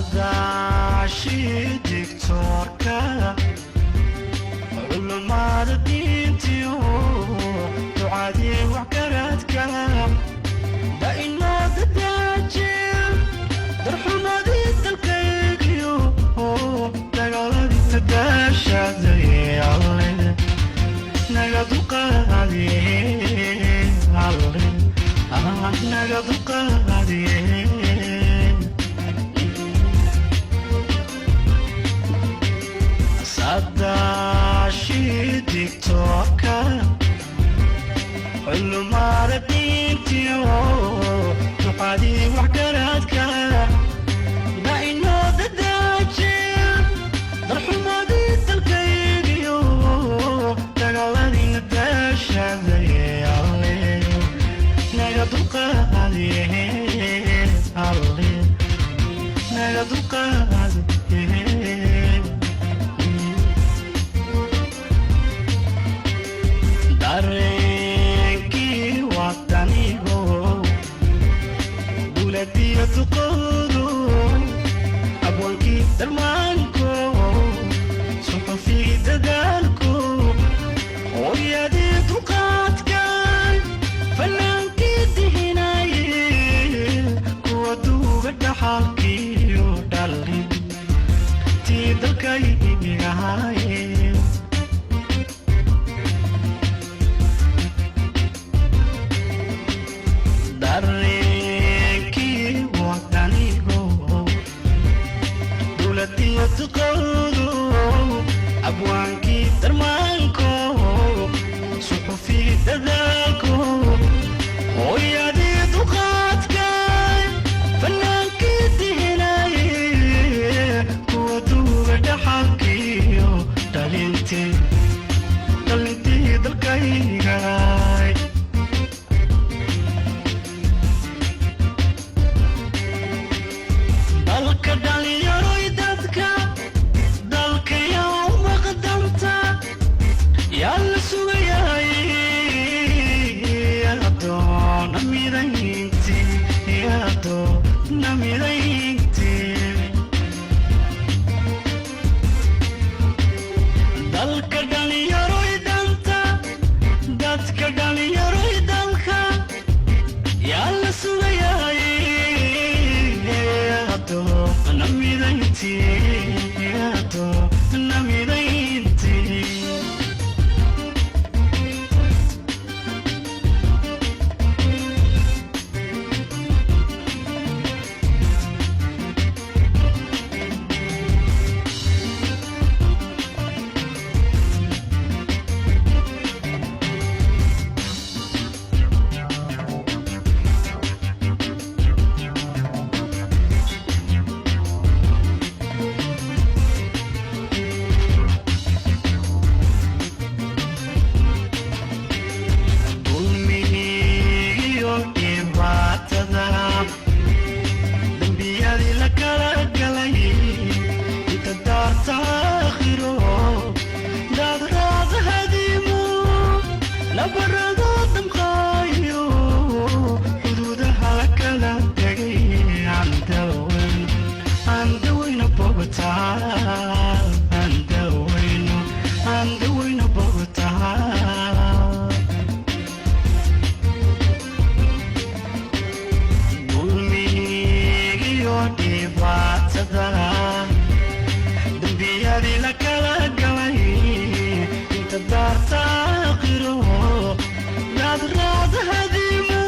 saadaashii digtoorka culummada diintiyo ducadii waxgaradka da inoo dadaajin darxumadii dalkaygiyo dagaaladii tadaashaday alle naga duqaadiye alle naga duqaadiye saadaashii digtoorka culummada diintiyo ducadii waxgaradka da inoo dadaajin darxumadii dalkaygiyo dagaaladii nadaashaday alle naga duqaadiye alle naga duqaadiye dareenkii wadanigo dowladiyo duqoodo abwaankii darmaanko suxufii dadaalko hooyadii duqaadkan fanaankii dihinaye kuwa duuga dhaxalkiyo dhalin tii dalkaygahaye dareenkii wadanigo dowladiyo duqoodo abwaankii darmaanko suxufii dadaalko hooyadii duqaadkan fanaankii dihinaye kuwa duuga dhaxalkiyo dhalintii dalkaygaay dalka dhalinyaroy dadka dalka yaa u maqdanta yaa la sugayaay yadoona midaynti yadoona midaynti dalka dhalinyaroy danta dadka dhalinyaroy dalka yaa la sugayaay namidaynti namidaynti dembiyadii la kala galay inta daarta aakhiro daadraada hadiimo labarado damqaayo xuduudaha la kala tegay andawayna bogtaa andawayna bogtaa dembiyadii la kala galay inta daarta aakhiro daadraada hadiimo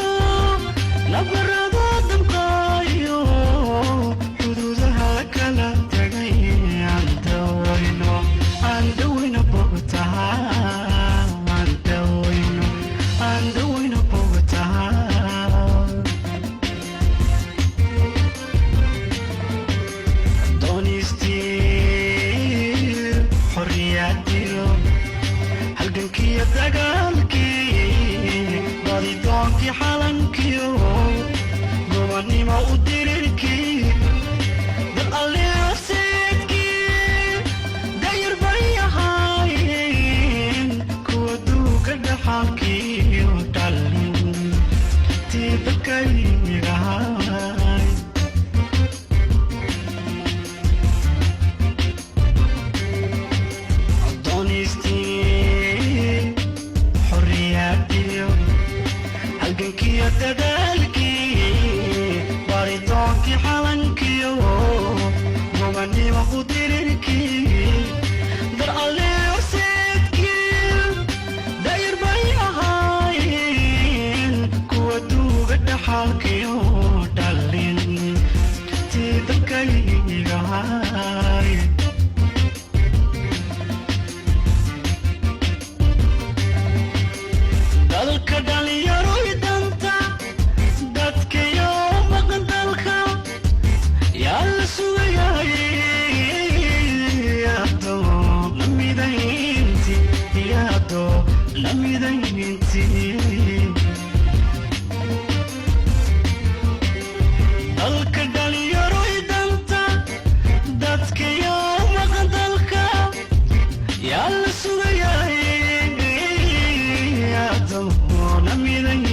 labarado damqaayo xuduudaha la kala tegay andawayna bogtaa andawayna bogtaa halgankiyo dagaalkii badidoonkii xalankiyo gobannimo u dirirkii dal alliaseedkii dayar bay ahaayeen kuwa duuga dhaxalkiyo dhalin tii dalkaygahay dalkaygahay dalka dhalinyaro idanta dadkayo maqan dalka yaa la sugayay yaadoo lamidaynti yaadoo lamidaynti dalka dhalinyaro idanta dadkayo maqan dalka yaa la sugayay yaadoo lamidaynti